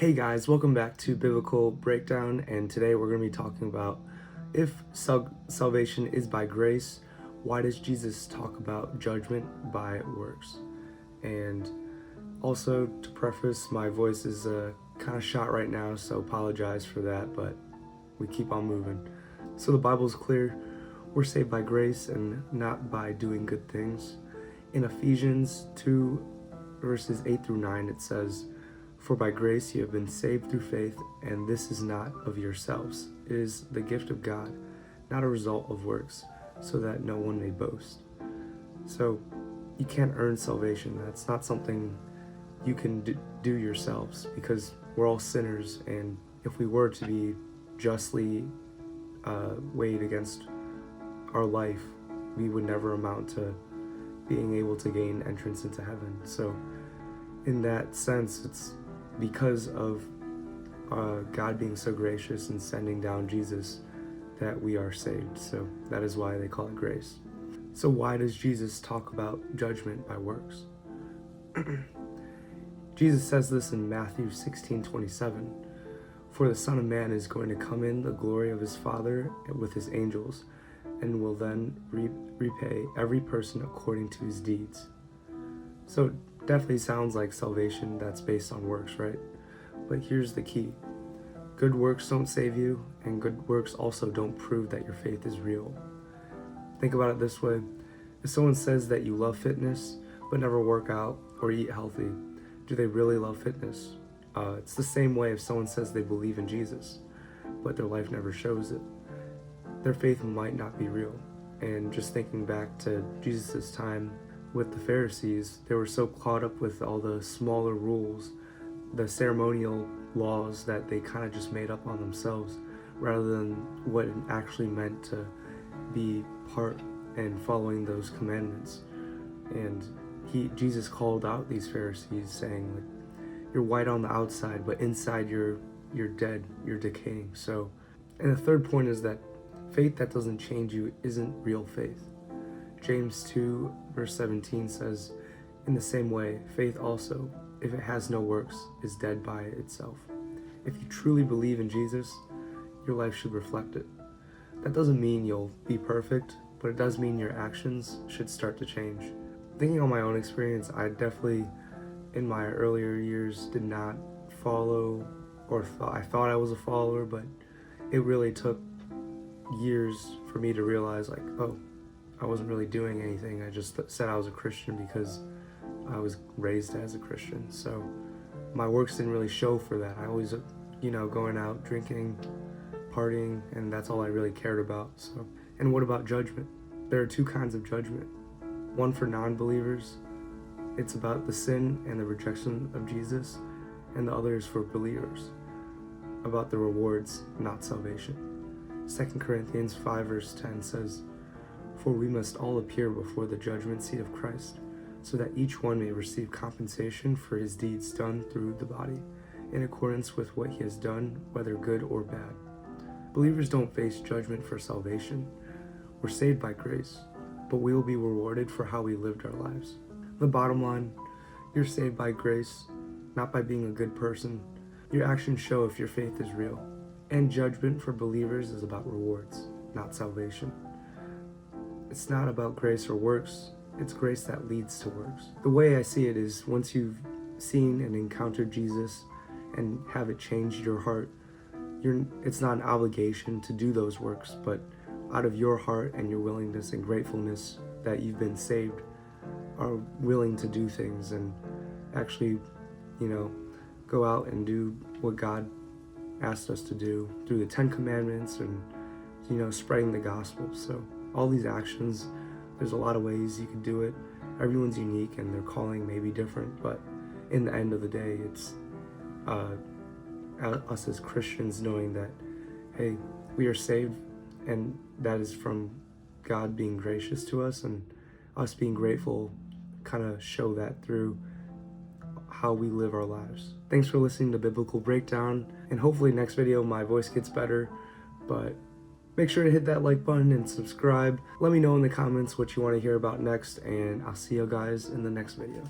Hey guys, welcome back to Biblical Breakdown, and today we're going to be talking about if salvation is by grace, why does Jesus talk about judgment by works? And also, to preface, my voice is kind of shot right now, so apologize for that, but we keep on moving. So the Bible's clear, we're saved by grace and not by doing good things. In Ephesians 2 verses 8 through 9, it says, "For by grace you have been saved through faith, and this is not of yourselves. It is the gift of God, not a result of works, so that no one may boast." So you can't earn salvation. That's not something you can do yourselves, because we're all sinners, and if we were to be justly weighed against our life, we would never amount to being able to gain entrance into heaven. So in that sense, it's because of God being so gracious and sending down Jesus that we are saved. So that is why they call it grace. So why does Jesus talk about judgment by works? Jesus says this in Matthew 16:27. "For the Son of Man is going to come in the glory of his Father with his angels, and will then repay every person according to his deeds." So it definitely sounds like salvation that's based on works, right? But here's the key. Good works don't save you, and good works also don't prove that your faith is real. Think about it this way. If someone says that you love fitness, but never work out or eat healthy, do they really love fitness? It's the same way if someone says they believe in Jesus, but their life never shows it. Their faith might not be real. And just thinking back to Jesus' time with the Pharisees, they were so caught up with all the smaller rules, the ceremonial laws, that they kind of just made up on themselves rather than what it actually meant to be part and following those commandments. And Jesus called out these Pharisees, saying, like, you're white on the outside, but inside you're dead, you're decaying. So, and the third point is that faith that doesn't change you isn't real faith. James 2 verse 17 says, "In the same way, faith also, if it has no works, is dead by itself." If you truly believe in Jesus, your life should reflect it. That doesn't mean you'll be perfect, but it does mean your actions should start to change. Thinking on my own experience, I definitely, in my earlier years, did not follow, or I thought I was a follower, but it really took years for me to realize, like, oh, I wasn't really doing anything. I just said I was a Christian because I was raised as a Christian. So my works didn't really show for that. I always, going out, drinking, partying, and that's all I really cared about. So, and what about judgment? There are two kinds of judgment. One for non-believers. It's about the sin and the rejection of Jesus, and the other is for believers, about the rewards, not salvation. 2 Corinthians 5 verse 10 says, "For we must all appear before the judgment seat of Christ, so that each one may receive compensation for his deeds done through the body, in accordance with what he has done, whether good or bad." Believers don't face judgment for salvation. We're saved by grace, but we will be rewarded for how we lived our lives. The bottom line, you're saved by grace, not by being a good person. Your actions show if your faith is real. And judgment for believers is about rewards, not salvation. It's not about grace or works, it's grace that leads to works. The way I see it is, once you've seen and encountered Jesus and have it changed your heart, it's not an obligation to do those works, but out of your heart and your willingness and gratefulness that you've been saved, are willing to do things and actually, go out and do what God asked us to do through the 10 Commandments and, spreading the gospel. So all these actions, there's a lot of ways you can do it. Everyone's unique and their calling may be different, but in the end of the day, it's us as Christians knowing that, hey, we are saved, and that is from God being gracious to us, and us being grateful kind of show that through how we live our lives. Thanks for listening to Biblical Breakdown, and hopefully next video my voice gets better, but make sure to hit that like button and subscribe. Let me know in the comments what you want to hear about next, and I'll see you guys in the next video.